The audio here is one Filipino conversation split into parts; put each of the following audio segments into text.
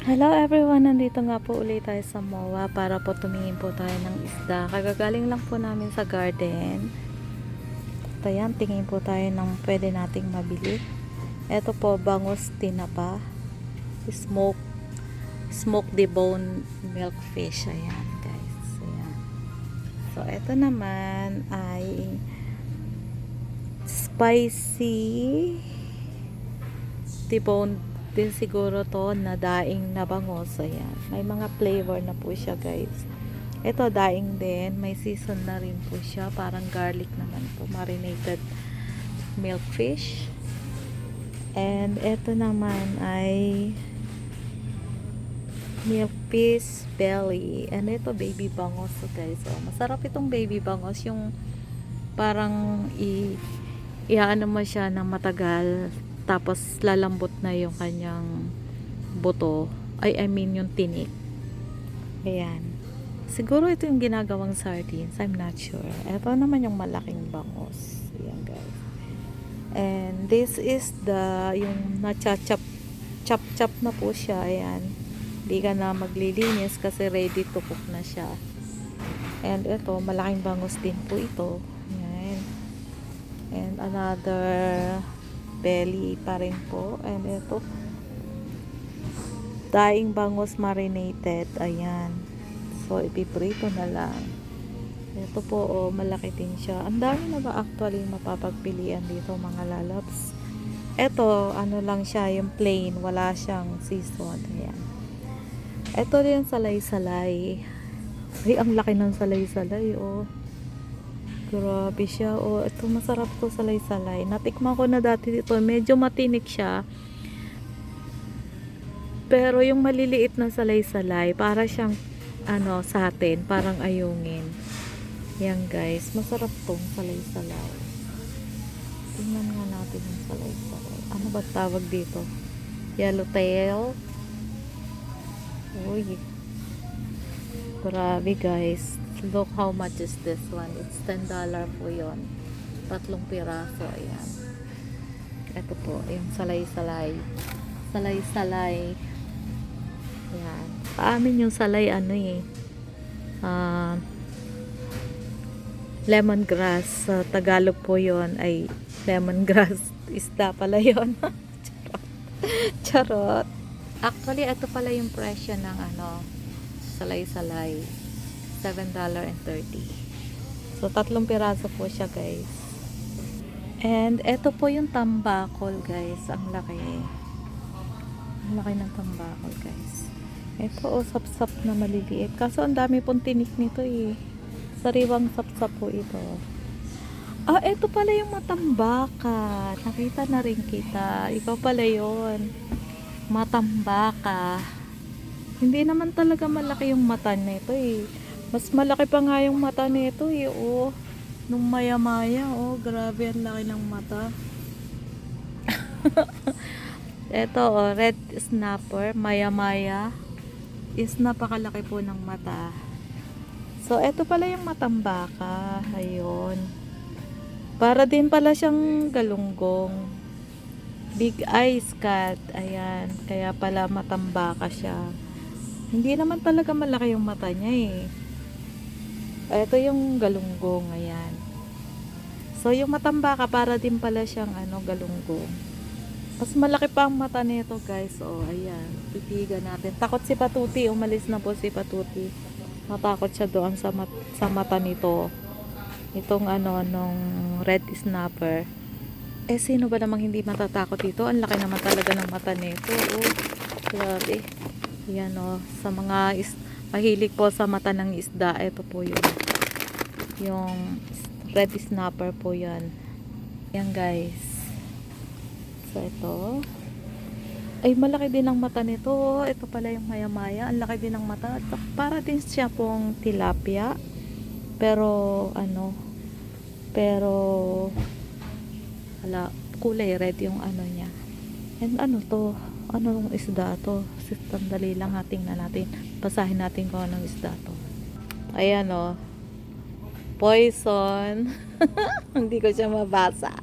Hello everyone, nandito nga po ulit tayo sa MOA para po tumingin po tayo ng isda. Kagagaling lang po namin sa garden. At ayan, tingin po tayo ng pwede nating mabili. Ito po, bangus tinapa. Smoke, smoke debone milk fish. Ayan guys. Ayan. So, ito naman ay spicy debone din siguro to na daing na bangus. Ayan. May mga flavor na po siya guys. Ito daing din. May season na rin po siya. Parang garlic naman po. Marinated milk fish. And ito naman ay milk fish belly. And ito baby bangus guys. So, masarap itong baby bangus. Yung parang iaano mo siya ng matagal. Tapos lalambot na yung kanyang buto. I mean yung tinik. Ayan. Siguro ito yung ginagawang sardines. I'm not sure. Ito naman yung malaking bangus. Ayan guys. And this is yung chop na po siya. Ayan. Hindi ka na maglilinis kasi ready to cook na siya. And ito, malaking bangus din po ito. Ayan. And another belly pa rin po. And ito, daing bangus marinated. Ayan. So, ipiprito na lang. Ito po, oh, malaki din siya. Ang dami na ba actually mapapagpilian dito mga lalabs. Ito, ano lang siya, yung plain. Wala siyang season. Ayan. Ito din salay-salay. Ay, ang laki ng salay-salay, oh. Grabe siya. Oh, ito masarap to salay-salay. Natikman ko na dati dito. Medyo matinik siya. Pero yung maliliit na salay-salay, para siyang ano sa atin, parang ayungin. Yan guys, masarap tong salay-salay. Tingnan nga natin yung salay-salay. Ano ba tawag dito? Yellowtail. Uy. Grabe guys. Look how much is this one. It's $10 po yun. 3 piraso. Ayan. Ito po. Yung salay-salay. Salay-salay. Ayan. Paamin yung salay ano eh. Lemongrass. Sa Tagalog po yun ay lemongrass. Isda pala yun. Charot. Charot. Actually, ito pala yung presyo ng ano, salay-salay. $7.30. So, 3 piraso po siya, guys. And, ito po yung tambakol, guys. Ang laki. Ang laki ng tambakol, guys. Ito, oh, sap-sap na maliliit. Kaso, ang dami pong tinik nito, eh. Sariwang sap-sap po ito. Ah, ito pala yung matambaka. Nakita na rin kita. Ikaw pala yun. Matambaka. Hindi naman talaga malaki yung mata nito, eh. Mas malaki pa nga yung mata nito eh. Oh, nung maya-maya. Oh, grabe ang laki ng mata. Ito oh, red snapper. Maya-maya. Is napakalaki po ng mata. So, ito pala yung matambaka. Ayun. Para din pala siyang galunggong. Big eyes cat. Ayan. Kaya pala matambaka siya. Hindi naman talaga malaki yung mata niya eh. Ito yung galunggong, ayan. So, yung matambaka, para din pala siyang ano, galunggong. Mas malaki pa ang mata nito, guys. Oh, ayan. Titigan natin. Takot si Patuti. Umalis na po si Patuti. Natakot siya doon sa mata nito. Itong ano, nung red snapper. Eh, sino ba namang hindi matatakot dito? Ang laki naman talaga ng mata nito. Oh, grabe. Yan oh, sa mga mahilig po sa mata ng isda, ito po yung red snapper po yan. Yan guys. So ito. Ay, malaki din ang mata nito. Ito pala yung maya-maya. Ang laki din ng mata. Para din siya pong tilapia. Pero, ano, wala, kulay red yung ano niya. And ano to? Anong isda to? Sandali lang tingnan natin. Basahin natin kung anong isda to. Ayan o. Poison. Hindi ko siya mabasa.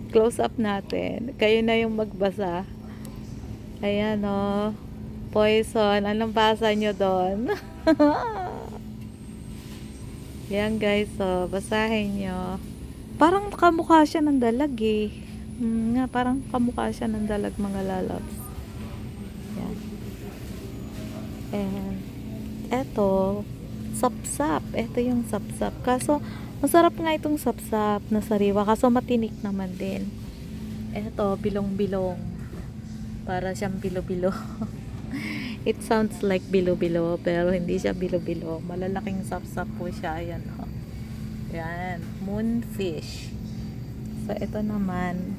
Close up natin. Kayo na yung magbasa. Ayan o. Poison. Anong basa nyo doon? Yan guys, so basahin nyo. Parang kamukha siya ng dalag eh. Nga, parang kamukha siya ng dalag mga lalabs. Yan. And eto, sapsap. Eto yung sapsap. Kaso, masarap nga itong sapsap na sariwa. Kaso matinik naman din. Eto, bilong-bilong. Para siyang bilo-bilo. It sounds like bilo-bilo, pero hindi siya bilo-bilo. Malalaking sapsap po siya. Ayan, oh. Yan. Moonfish. So, ito naman,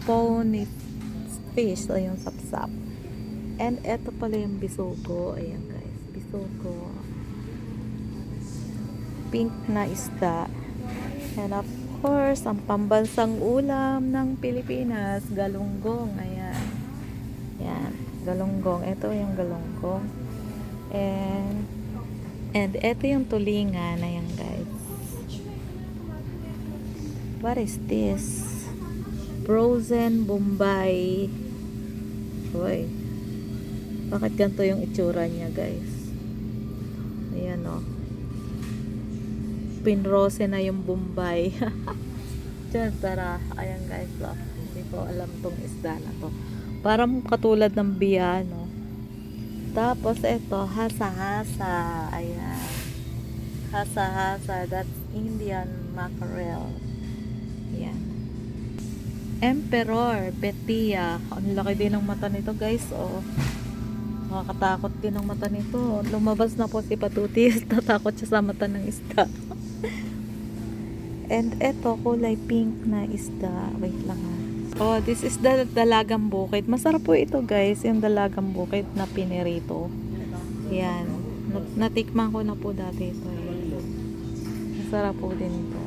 pony fish. So, yung sapsap. And ito pala yung bisogo. Ayan, guys. Bisogo. Pink na isda. And of course, ang pambansang ulam ng Pilipinas, galunggong. Ayan. Yan, galunggong. Ito yung galunggong. And ito yung tulingan. Ayan, guys. What is this? Frozen Bombay. Uy. Bakit ganito yung itsura niya, guys? Ayan, oh. Pinrose na yung Bombay. Diyan, tara. Ayan, guys, oh. Hindi ko alam tong isda na to. Parang katulad ng biya, no? Tapos, ito, hasa-hasa. Ayan. Hasa-hasa. That's Indian mackerel. Ayan. Emperor, Betia. Ang laki din ng mata nito, guys. Oh. Nakakatakot din ang mata nito. Lumabas na po si Patutis. Tatakot siya sa mata ng isda. And eto, kulay pink na isda. Wait lang ha. Oh, this is the dalagang bukid. Masarap po ito, guys. Yung dalagang bukid na pinirito. Yan. Natikman ko na po dati ito. Masarap po din ito.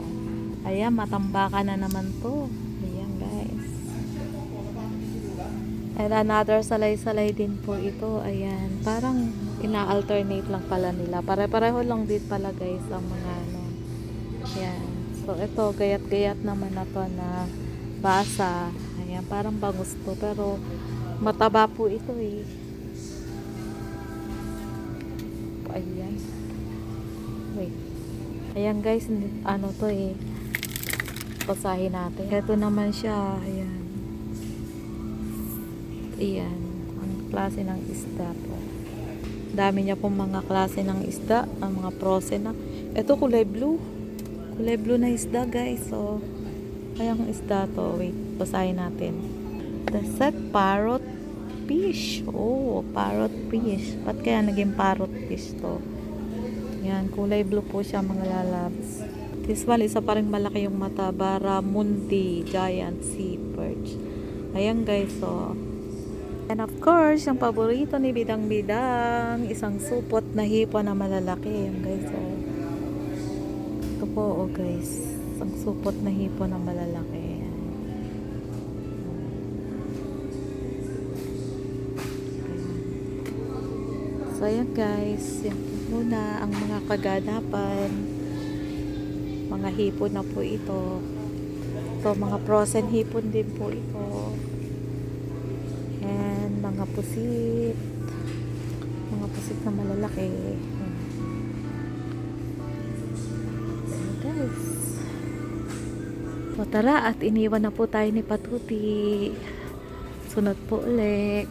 Ayan, matambaka na naman to. Ayan, guys. And another salay-salay din po ito. Ayan. Parang ina-alternate lang pala nila. Pare-pareho lang din pala, guys, ang mga ano. Ayan. So, ito, gayat-gayat naman na to na basa. Ayan, parang bangus to. Pero, mataba po ito eh. Ayan. Wait. Ayan, guys. Ano to eh. Basahin natin. Ito naman siya. Ayan. Ayan. Ang klase ng isda po. Dami niya pong mga klase ng isda. Ang mga frozen na. Ito, kulay blue. Kulay blue na isda, guys. So, kayang isda to. Wait, basahin natin. The set parrot fish. Oh, parrot fish. Ba't kaya naging parrot fish to? Yan, kulay blue po siya, mga lalabs. This one, isa pa rin malaki yung mata. Barramundi giant sea perch. Ayan, guys. So, and of course, yung paborito ni Bidang Bidang, isang supot na hipon na malalaki. Ayan, guys. So, ito po, oh guys. Isang supot na hipon na malalaki. Ayan. So, ayan guys. Yan muna ang mga kaganapan. Mga hipon na po ito. Ito, mga frozen hipon din po ito. And mga pusit. Mga pusit na malalaki. Guys. So, tara at iniwan na po tayo ni Patuti. Sunod po ulit.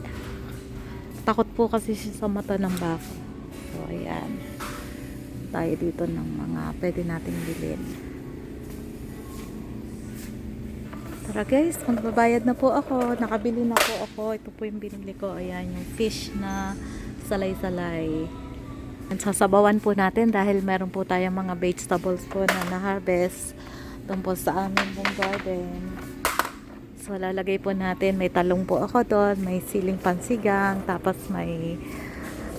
Takot po kasi siya sa mata ng baka. So, ayan. Tayo dito ng mga pwede nating bilhin. Tara guys, magbabayad na po ako. Nakabili na po ako. Ito po yung binili ko. Ayan, yung fish na salay-salay. And sasabawan po natin dahil meron po tayong mga vegetables po na na-harvest doon po sa aming pong garden. So, lalagay po natin, may talong po ako doon, may siling pansigang, tapos may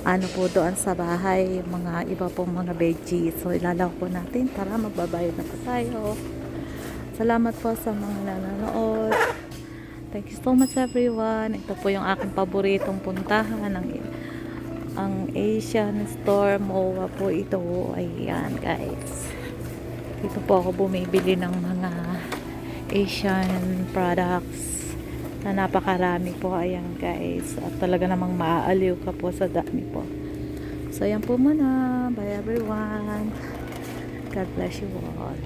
ano po doon sa bahay, mga iba pong mga veggies. So, ilalagay po natin. Tara, magbabayad na po tayo. Salamat po sa mga nanonood. Thank you so much everyone. Ito po yung aking paboritong puntahan, ang Asian Store MOA po ito. Ayan guys. Dito po ako bumibili ng mga Asian products. na napakarami po. Ayan guys. At talaga namang maaaliw ka po sa dami po. So ayan po muna. Bye everyone. God bless you all.